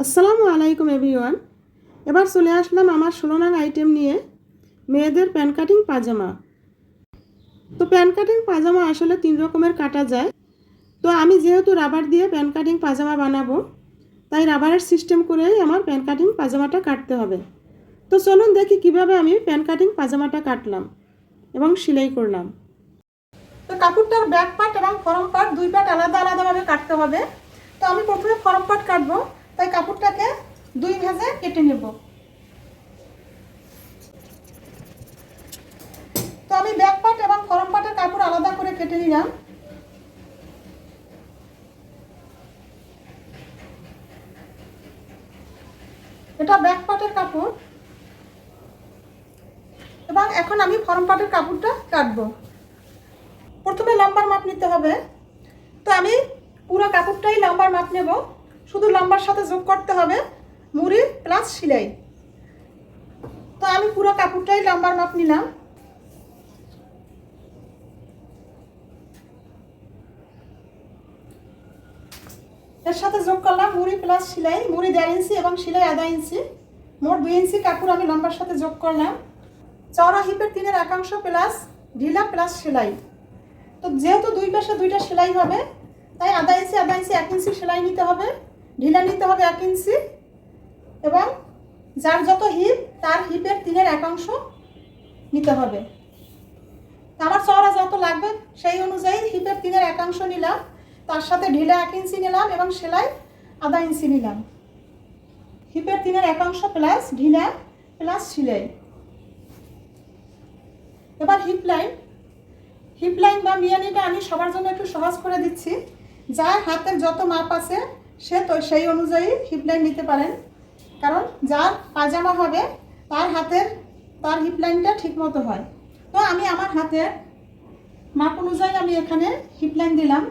আসসালামু আলাইকুম এভরিওয়ান। এবার চলে আসলাম আমার 16 নং আইটেম নিয়ে, মেয়েদের প্যান কাটিং পাজামা। তো প্যান কাটিং পাজামা আসলে 3 রকমের কাটা যায়। তো আমি যেহেতু রাবার দিয়ে প্যান কাটিং পাজামা বানাবো, তাই রাবারের সিস্টেম করেই আমার প্যান কাটিং পাজামাটা কাটতে হবে। তো চলুন দেখি কিভাবে আমি প্যান কাটিং পাজামাটা কাটলাম এবং সেলাই করলাম। তো কাপড়টার ব্যাক পার্ট এবং ফরম পার্ট দুই পার্ট আলাদা আলাদাভাবে কাটতে হবে। তো আমি প্রথমে ফরম পার্ট কাটবো, তাই কাপড়টাকে দুই ভাঁজে কেটে নেব। তো আমি ব্যাক পার্ট এবং ফরম পার্টের কাপড় আলাদা করে কেটে নিলাম। এটা ব্যাক পার্টের কাপড় এবং এখন আমি ফরম পার্টের কাপড়টা কাটবো। প্রথমে লম্বার মাপ নিতে হবে। তো আমি পুরো কাপড়টাই লম্বার মাপ নেব, শুধু লম্বার সাথে যোগ করতে হবে মুড়ি প্লাস সেলাই। তো আমি পুরো কাপড়টাই লম্বার মাপ নিলাম। এর সাথে যোগ করলাম মুড়ি প্লাস সেলাই, মুড়ি 1.5 ইঞ্চি এবং সেলাই 1/2 ইঞ্চি, মোট 2 ইঞ্চি কাপড় আমি লম্বার সাথে যোগ করলাম। চওড়া হিপের 3/1 প্লাস ঢিলা প্লাস সেলাই। তো যেহেতু দুই পাশে দুইটা সেলাই হবে, তাই 1/2 ইঞ্চি 1/2 ইঞ্চি 1 ইঞ্চি সেলাই নিতে হবে, ঢিলা নিতে হবে 1 ইঞ্চি এবং যার যত হিপ তার হিপের 3/1 নিতে হবে। আমার চওড়া যত লাগবে সেই অনুযায়ী হিপের 3/1 নিলাম, তার সাথে ঢিলা 1 ইঞ্চি নিলাম এবং সেলাই 1/2 ইঞ্চি নিলাম। হিপের 3/1 প্লাস ঢিলা প্লাস সেলাই। এবার হিপ লাইন বা মিয়ানিটা আমি সবার জন্য একটু সহজ করে দিচ্ছি। যার হাতের যত মাপ আছে সে তো সেই অনুযায়ী হিপ লাইন নিতে পারেন, কারণ যার পাজামা হবে তার হিপ লাইনটা ঠিক মতো হয়। তো আমি আমার হাতের মাপ অনুযায়ী আমি এখানে হিপ লাইন দিলাম।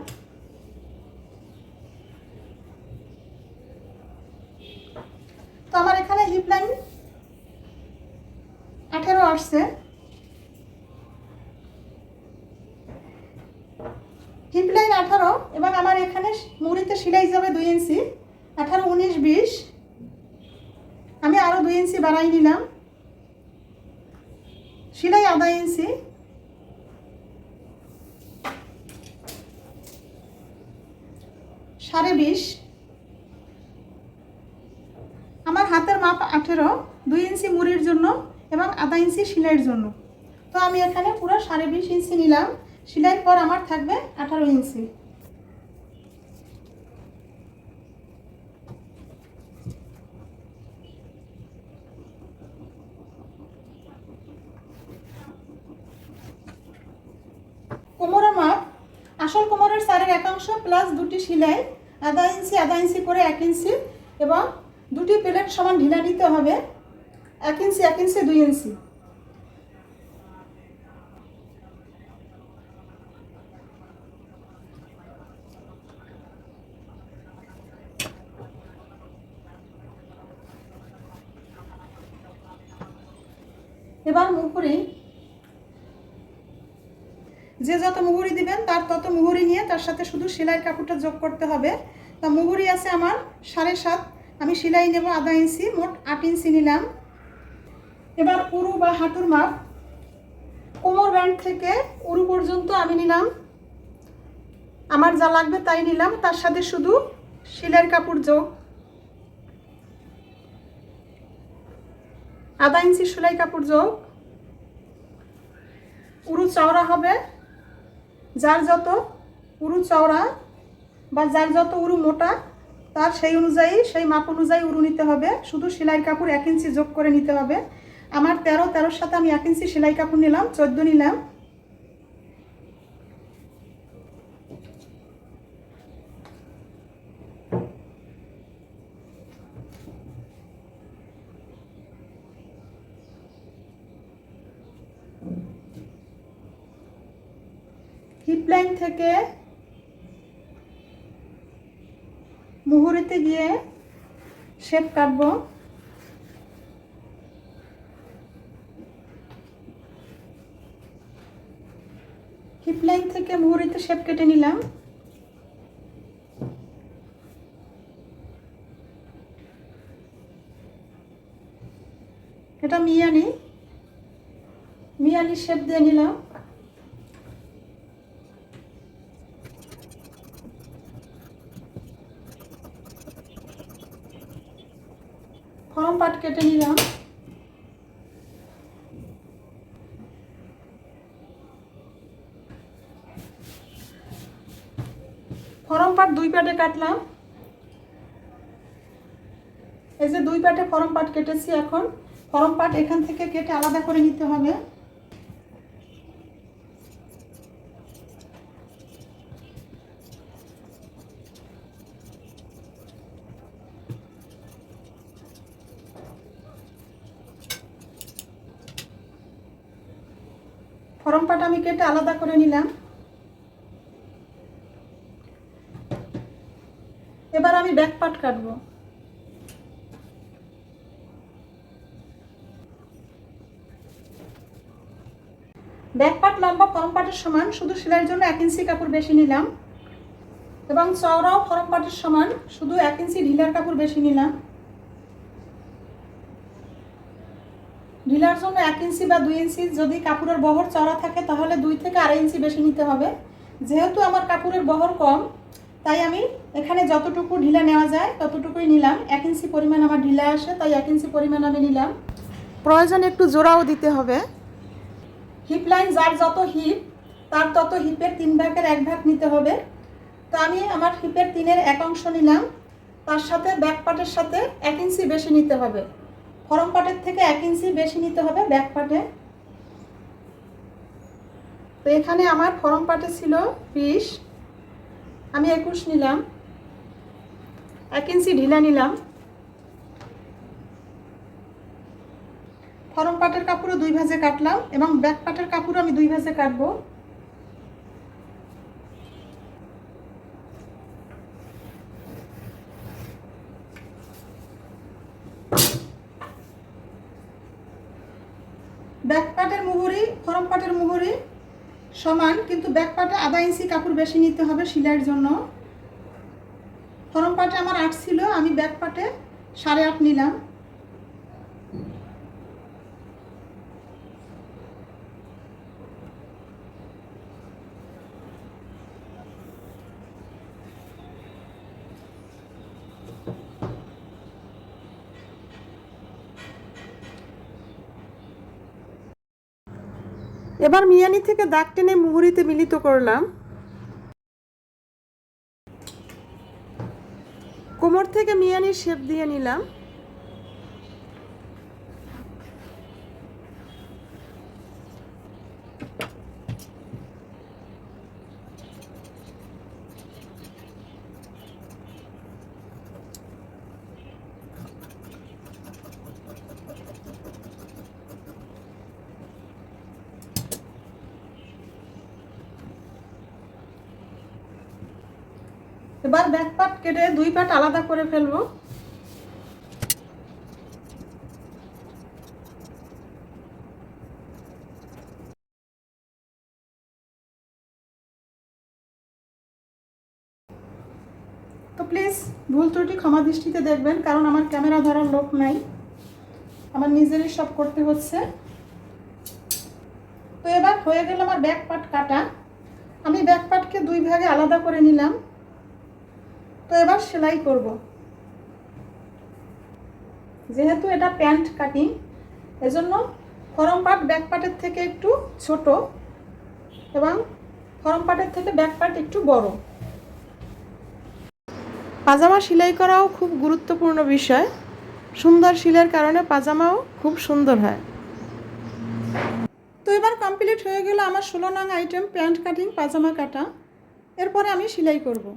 তো আমার এখানে হিপ লাইন 18 আসছে। হিপ লাইন 18 এবং আমার এখানে মুড়িতে সেলাই যাবে 2 ইঞ্চি, 18, 19, 20। আমি আরও 2 ইঞ্চি বাড়াই নিলাম। সেলাই 1/2 ইঞ্চি। সাড়ে 20। আমার হাতের মাপ 18, 2 ইঞ্চি মুড়ির জন্য এবং 1/2 ইঞ্চি সেলাইয়ের জন্য। তো আমি এখানে পুরো 20.5 ইঞ্চি নিলাম। সেলাই পর আমার থাকবে 18 ইঞ্চি। কোমরের মাপ, আসল কোমরের 4/1 প্লাস দুটি সেলাই 1/2 ইঞ্চি 1/2 ইঞ্চি করে 1 ইঞ্চি এবং দুটি প্লেট সমান ঢিলা নিতে হবে 1 ইঞ্চি 1 ইঞ্চি 2 ইঞ্চি। এবার মুহুরি, যে যত মুহুরি দিবেন তার তত মুহুরি নিয়ে তার সাথে শুধু সেলাই কাপড়টা যোগ করতে হবে। তা মুহুরি আছে আমার 7.5, আমি সেলাই নেব 1/2 ইঞ্চি, মোট 8 ইঞ্চি নিলাম। এবার উরু বা হাঁটুর মাপ, কোমর ব্যান্ড থেকে উরু পর্যন্ত আমি নিলাম, আমার যা লাগবে তাই নিলাম, তার সাথে শুধু সেলাইয়ের কাপড় যোগ 1/2 ইঞ্চি সেলাই কাপড় যোগ। উরু চওড়া হবে, যার যত উরু চওড়া বা যার যত উরু মোটা তার সেই অনুযায়ী সেই মাপ অনুযায়ী উরু নিতে হবে, শুধু সেলাই কাপড় 1 ইঞ্চি যোগ করে নিতে হবে। আমার 13 সাথে আমি 1 ইঞ্চি সেলাই কাপড় নিলাম, 14 নিলাম। হিপ লাইন থেকে মুহুরিতে গিয়ে শেপ কাটবো। হিপ লাইন থেকে মুহুরিতে শেপ কেটে নিলাম। এটা মিয়ানি শেপ দিয়ে নিলাম। ফর্ম পার্ট কেটে নিলাম। ফর্ম পার্ট 2 পার্টে কাটলাম। এই যে 2 পার্টে ফর্ম পার্ট কেটেছি। এখন ফর্ম পার্ট এখান থেকে কেটে আলাদা করে নিতে হবে। ফর্ম পার্ট আমি কেটে আলাদা করে নিলাম। এবার আমি ব্যাক পার্ট কাটবো। ব্যাক পার্ট লম্বা ফর্ম পার্টের সমান, শুধু সেলাইয়ের জন্য 1 ইঞ্চি কাপড় বেশি নিলাম এবং চওড়াও ফর্ম পার্টের সমান, শুধু 1 ইঞ্চি ঢিলার কাপড় বেশি নিলাম। ঢিলার জন্য 1 ইঞ্চি বা 2 ইঞ্চি, যদি কাপড়ের বহর চওড়া থাকে তাহলে 2 থেকে 2.5 ইঞ্চি বেশি নিতে হবে। যেহেতু আমার কাপড়ের বহর কম, তাই আমি এখানে যতটুকু ঢিলা নেওয়া যায় ততটুকুই নিলাম। 1 ইঞ্চি পরিমাণ আমার ঢিলা আসে, তাই 1 ইঞ্চি পরিমাণ আমি নিলাম। প্রয়োজনে একটু জোড়াও দিতে হবে। হিপ লাইন যার যত হিপ, তার তত হিপের 3 ভাগের 1 ভাগ নিতে হবে। তো আমি আমার হিপের 3-এর 1 অংশ নিলাম। তার সাথে ব্যাক পার্টের সাথে 1 ইঞ্চি বেশি নিতে হবে। ফর্ম পার্টের থেকে 1 ইঞ্চি বেশি নিতে হবে ব্যাক পার্টে। তো এখানে আমার ফর্ম পার্টে ছিল 20, আমি 21 নিলাম। 1 ইঞ্চি ঢিলা নিলাম। ফর্ম পার্টের কাপড়ও 2 ভাঁজে কাটলাম এবং ব্যাক পার্টের কাপড়ও আমি 2 ভাঁজে কাটবো। ব্যাক পার্টের মুহুরি ফর্ম পার্টের মুহুরি সমান, কিন্তু ব্যাক পার্টে 1/2 ইঞ্চি কাপড় বেশি নিতে হবে সেলাইয়ের জন্য। ফর্ম পার্টে আমার 8 ছিল, আমি ব্যাক পার্টে 8.5 নিলাম। এবার মিয়ানি থেকে দাগ টেনে মুহুরিতে মিলিত করলাম। কোমর থেকে মিয়ানির শেপ দিয়ে নিলাম। এবার ব্যাক পার্ট কেটে 2 পার্ট আলাদা করে ফেলবো। তো প্লিজ ভুল ত্রুটি ক্ষমা দৃষ্টিতে দেখবেন, কারণ আমার ক্যামেরা ধরার লোক নাই, আমার নিজেরই সব করতে হচ্ছে। তো এবার হয়ে গেল আমার ব্যাক পার্ট কাটা। আমি ব্যাক পার্টকে 2 ভাগে আলাদা করে নিলাম। তো এবার সেলাই করব। যেহেতু এটা প্যান্ট কাটিং, এজন্য ফর্ম পার্ট ব্যাক পার্টের থেকে একটু ছোট এবং ফর্ম পার্টের থেকে ব্যাক পার্ট একটু বড়। পাজামা সেলাই করাও খুব গুরুত্বপূর্ণ বিষয়। সুন্দর সেলাইয়ের কারণে পাজামাও খুব সুন্দর হয়। তো এবার কমপ্লিট হয়ে গেল আমার 16 নং আইটেম প্যান্ট কাটিং পাজামা কাটা। এরপরে আমি সেলাই করব।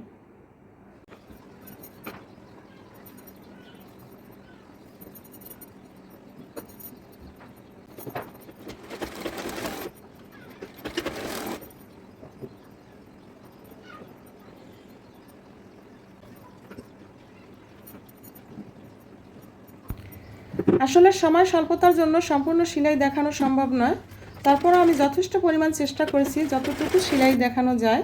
আসলে সময় স্বল্পতার জন্য সম্পূর্ণ সেলাই দেখানো সম্ভব নয়, তারপরও আমি যথেষ্ট পরিমাণ চেষ্টা করেছি যতটুকু সেলাই দেখানো যায়।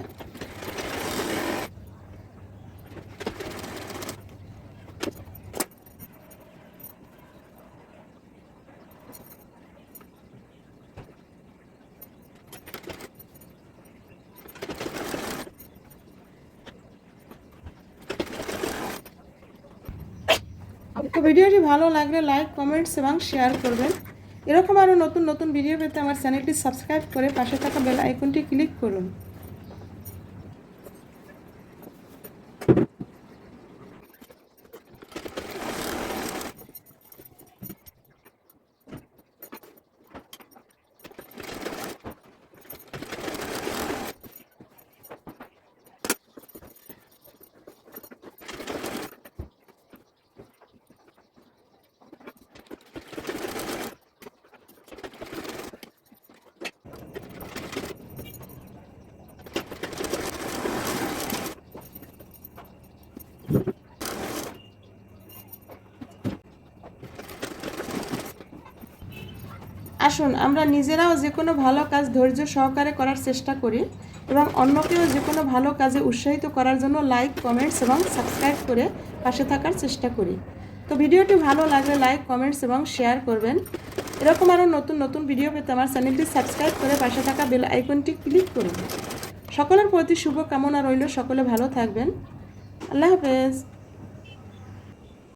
তো ভিডিওটি ভালো লাগলে লাইক কমেন্টস এবং শেয়ার করবেন। এরকম আরও নতুন নতুন ভিডিও পেতে আমার চ্যানেলটি সাবস্ক্রাইব করে পাশে থাকা বেল আইকনটি ক্লিক করুন। আসুন আমরা নিজেরাও যে কোনো ভালো কাজ ধৈর্য সহকারে করার চেষ্টা করি এবং অন্যকেও যে কোনো ভালো কাজে উৎসাহিত করার জন্য লাইক কমেন্টস এবং সাবস্ক্রাইব করে পাশে থাকার চেষ্টা করি। তো ভিডিওটি ভালো লাগলে লাইক কমেন্টস এবং শেয়ার করবেন। এরকম আরও নতুন নতুন ভিডিও পেতে আমার চ্যানেলটি সাবস্ক্রাইব করে পাশে থাকা বেল আইকনটি ক্লিক করুন। সকলের প্রতি শুভ কামনা রইল, সকলে ভালো থাকবেন। আল্লাহ হাফেজ।